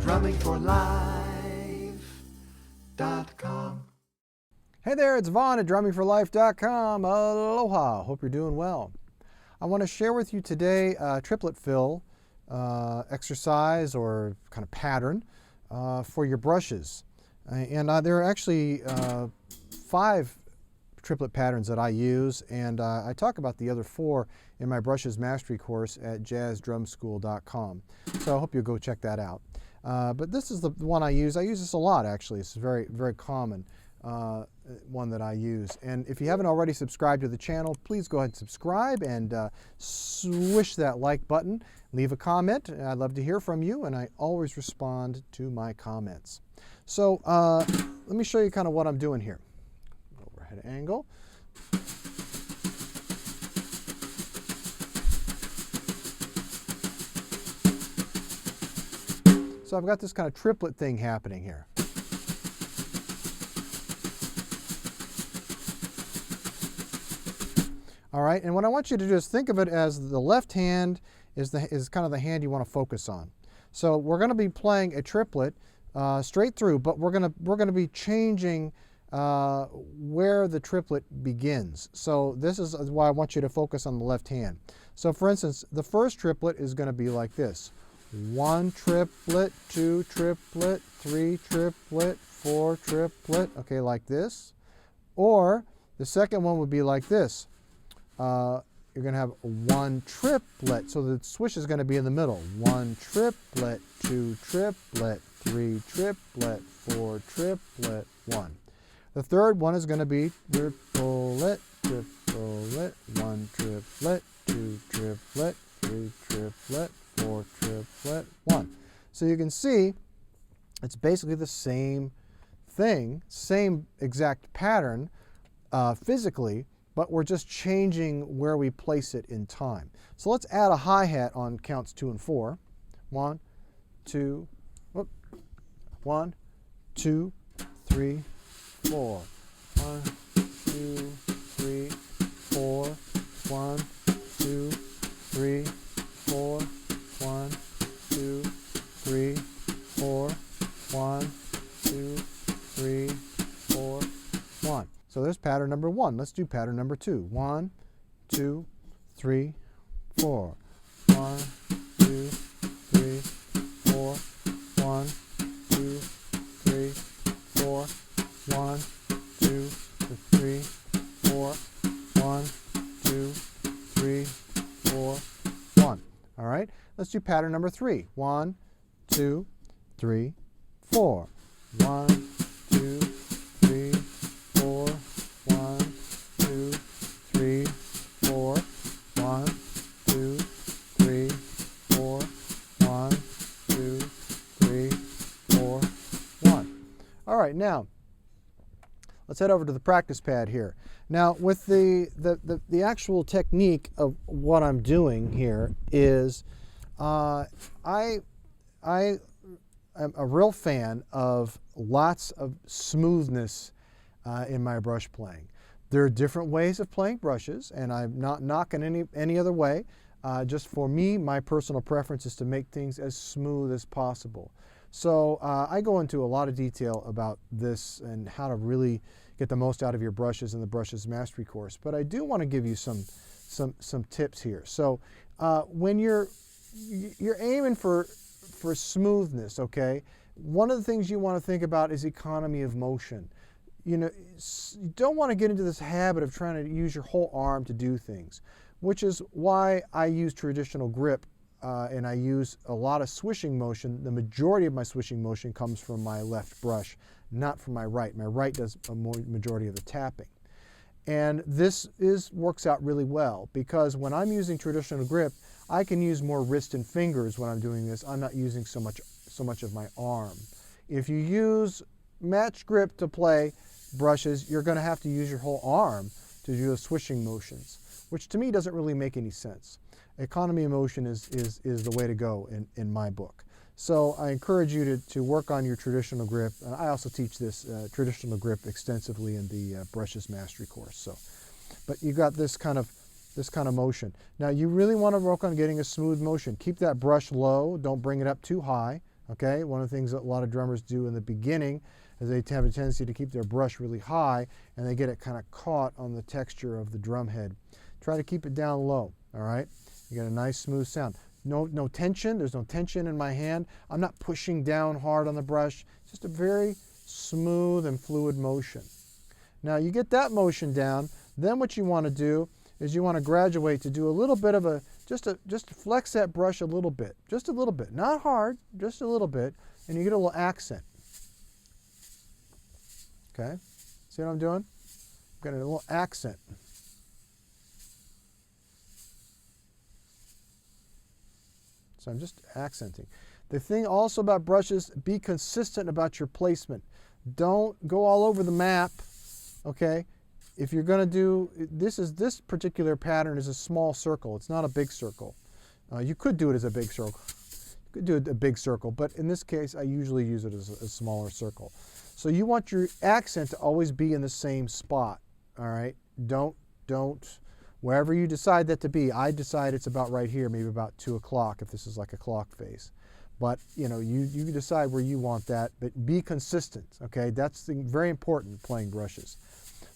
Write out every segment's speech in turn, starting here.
drummingforlife.com. Hey there, it's Vaughn at drummingforlife.com. Aloha, hope you're doing well. I want to share with you today a triplet fill exercise or kind of pattern for your brushes. And there are actually 5 triplet patterns that I use, and I talk about the other 4 in my brushes mastery course at jazzdrumschool.com. So I hope you'll go check that out. But this is the one I use. I use this a lot, actually. It's a very, very common one that I use. And if you haven't already subscribed to the channel, please go ahead and subscribe and swish that like button. Leave a comment. I'd love to hear from you, and I always respond to my comments. So let me show you kind of what I'm doing here. Overhead angle. So I've got this kind of triplet thing happening here. All right, and what I want you to do is think of it as the left hand is kind of the hand you want to focus on. So we're going to be playing a triplet straight through, but we're going to be changing where the triplet begins. So this is why I want you to focus on the left hand. So for instance, the first triplet is going to be like this: 1 triplet, 2 triplet, 3 triplet, 4 triplet. Okay, like this. Or the second one would be like this. You're going to have 1 triplet, so the swish is going to be in the middle. 1 triplet, 2 triplet, 3 triplet, 4 triplet, 1. The third one is going to be triplet, triplet, 1 triplet, 2 triplet, 3 triplet, 4 triplet, 1. So you can see it's basically the same thing, same exact pattern physically, but we're just changing where we place it in time. So let's add a hi-hat on counts 2 and 4. 1, 2, whoop, 1, 2, 3, 4. 1, 2, 3, 4. 1, 2, 3, 4. 1, 2, 3, 4. 1, 2, 3, 4. 1. So there's pattern number 1. Let's do pattern number 2. 1, 2, 3, 4. 1, 2, 3, 4. 1, 2, 3, 4. 1, 2, 3, 4. 1, 2, 3, 4. 1. All right. Let's do pattern number 3. 1, 2, 3, 4. 1, 2, 3, 4. 1, 2, 3, 4. 1, 2, 3, 4. 1, 2, 3, 4. 1. All right, now let's head over to the practice pad here. Now with the actual technique of what I'm doing here is I am a real fan of lots of smoothness in my brush playing. There are different ways of playing brushes, and I'm not knocking any other way. Just for me, my personal preference is to make things as smooth as possible. So I go into a lot of detail about this and how to really get the most out of your brushes in the Brushes Mastery course. But I do want to give you some tips here. So when you're aiming for smoothness, okay, one of the things you want to think about is economy of motion. You know, you don't want to get into this habit of trying to use your whole arm to do things, which is why I use traditional grip and I use a lot of swishing motion. The majority of my swishing motion comes from my left brush, not from my right. My right does a majority of the tapping. And this works out really well because when I'm using traditional grip, I can use more wrist and fingers when I'm doing this. I'm not using so much of my arm. If you use match grip to play brushes, you're going to have to use your whole arm to do those swishing motions, which to me doesn't really make any sense. Economy of motion is the way to go in my book. So I encourage you to work on your traditional grip. And I also teach this traditional grip extensively in the Brushes Mastery course. So, but you got this kind of motion. Now you really want to work on getting a smooth motion. Keep that brush low. Don't bring it up too high. Okay, one of the things that a lot of drummers do in the beginning is they have a tendency to keep their brush really high and they get it kind of caught on the texture of the drum head. Try to keep it down low, all right? You get a nice smooth sound. No tension, there's no tension in my hand. I'm not pushing down hard on the brush, just a very smooth and fluid motion. Now you get that motion down, then what you want to do is you want to graduate to do a little bit of a, just flex that brush a little bit, not hard, just a little bit, and you get a little accent. Okay, see what I'm doing? I'm getting a little accent. So I'm just accenting. The thing also about brushes, be consistent about your placement. Don't go all over the map, okay? If you're going to do, this particular pattern is a small circle. It's not a big circle. You could do it as a big circle. You could do it a big circle, but in this case, I usually use it as a smaller circle. So you want your accent to always be in the same spot, all right? Don't, wherever you decide that to be, I decide it's about right here, maybe about 2 o'clock if this is like a clock face. But you know, you decide where you want that, but be consistent, okay? That's very important playing brushes.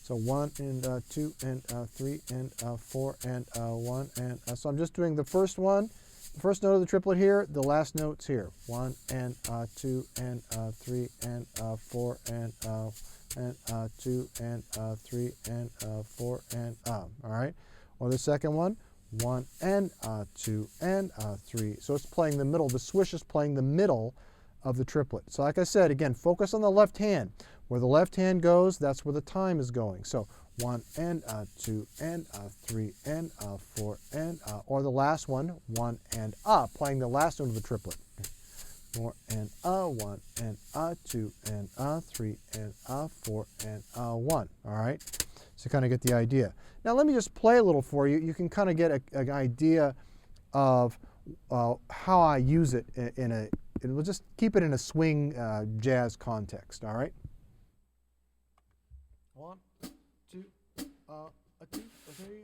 So 1 and 2 and 3 and 4 and 1 and so I'm just doing the first one, the first note of the triplet here, the last notes here. 1 and 2 and 3 and 4 and 2 and 3 and 4 and all right. Or the second one, 1 and 2 and 3. So it's playing the middle. The swish is playing the middle of the triplet. So like I said, again, focus on the left hand. Where the left hand goes, that's where the time is going. So 1 and 2 and 3 and 4 and or the last one, 1 and playing the last note of the triplet. 4 and 1 and 2 and 3 and 4 and 1. All right. So kind of get the idea. Now let me just play a little for you. You can kind of get an idea of how I use it we'll just keep it in a swing jazz context. All right. 1, 2, 2, 3.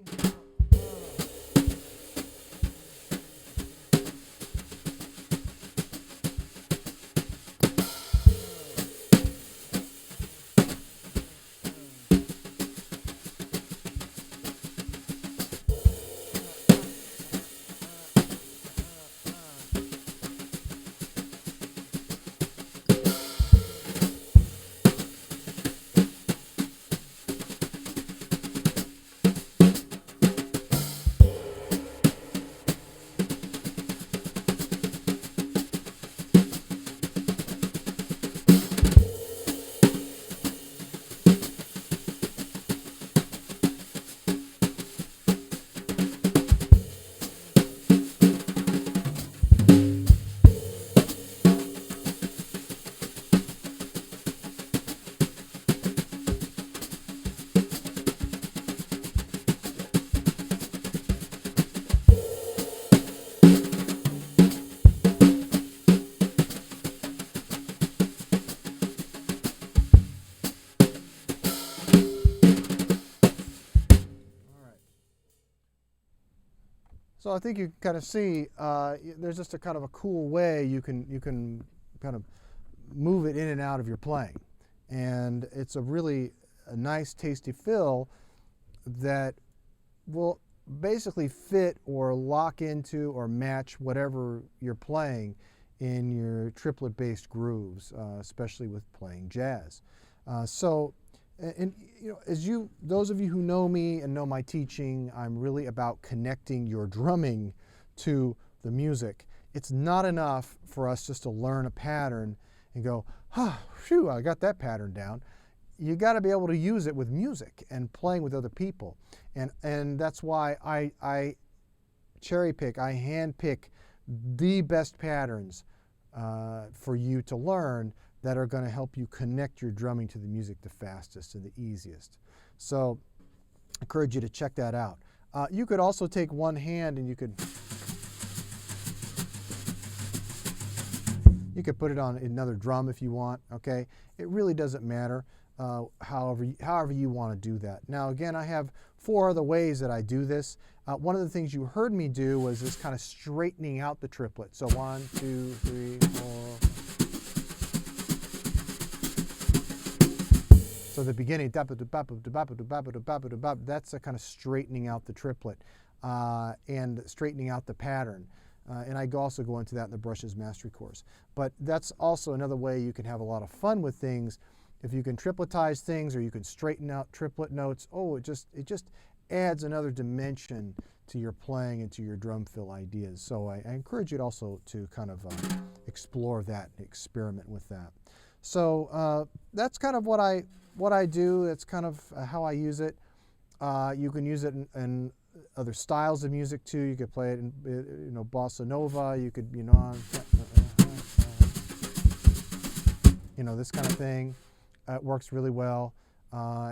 So I think you kind of see there's just a kind of a cool way you can kind of move it in and out of your playing, and it's a really nice, tasty fill that will basically fit or lock into or match whatever you're playing in your triplet-based grooves, especially with playing jazz. And you know, those of you who know me and know my teaching, I'm really about connecting your drumming to the music. It's not enough for us just to learn a pattern and go, phew, I got that pattern down. You got to be able to use it with music and playing with other people. And that's why I cherry pick, I hand pick the best patterns for you to learn that are going to help you connect your drumming to the music the fastest and the easiest. So I encourage you to check that out. You could also take one hand and you could put it on another drum if you want, okay? It really doesn't matter however you want to do that. Now again, I have 4 other ways that I do this. One of the things you heard me do was this kind of straightening out the triplet. So 1, 2, 3, 4, So the beginning, that's a kind of straightening out the triplet and straightening out the pattern. And I also go into that in the Brushes Mastery course. But that's also another way you can have a lot of fun with things. If you can tripletize things, or you can straighten out triplet notes, it just adds another dimension to your playing and to your drum fill ideas. So I encourage you also to kind of explore that, experiment with that. So that's kind of what I do. That's kind of how I use it. You can use it in other styles of music too. You could play it in bossa nova. You could this kind of thing. It works really well.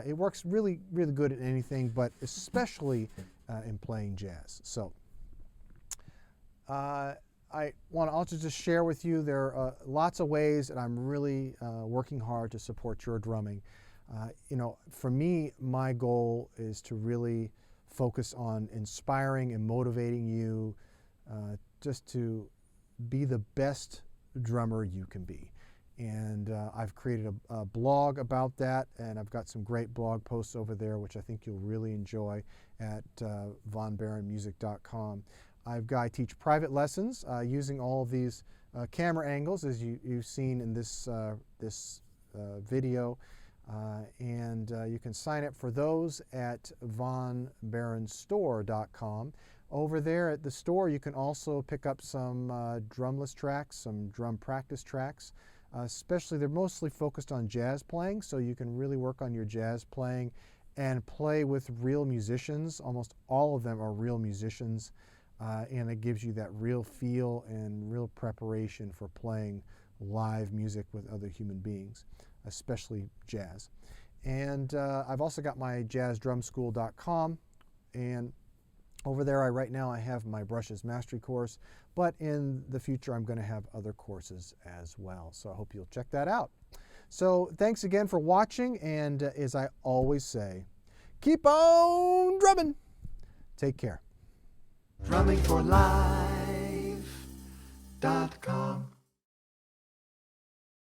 It works really good at anything, but especially in playing jazz. So I want to also just share with you there are lots of ways that I'm really working hard to support your drumming. For me, my goal is to really focus on inspiring and motivating you just to be the best drummer you can be. And I've created a blog about that, and I've got some great blog posts over there, which I think you'll really enjoy at vonbaronmusic.com. I teach private lessons using all of these camera angles, as you've seen in this video. And you can sign up for those at vonbaronstore.com. Over there at the store, you can also pick up some drumless tracks, some drum practice tracks. Especially, they're mostly focused on jazz playing, so you can really work on your jazz playing and play with real musicians. Almost all of them are real musicians, and it gives you that real feel and real preparation for playing live music with other human beings, especially jazz. And I've also got my jazzdrumschool.com, and over there right now I have my Brushes Mastery course, but in the future I'm going to have other courses as well. So I hope you'll check that out. So thanks again for watching, and as I always say, keep on drumming. Take care. Drummingforlife.com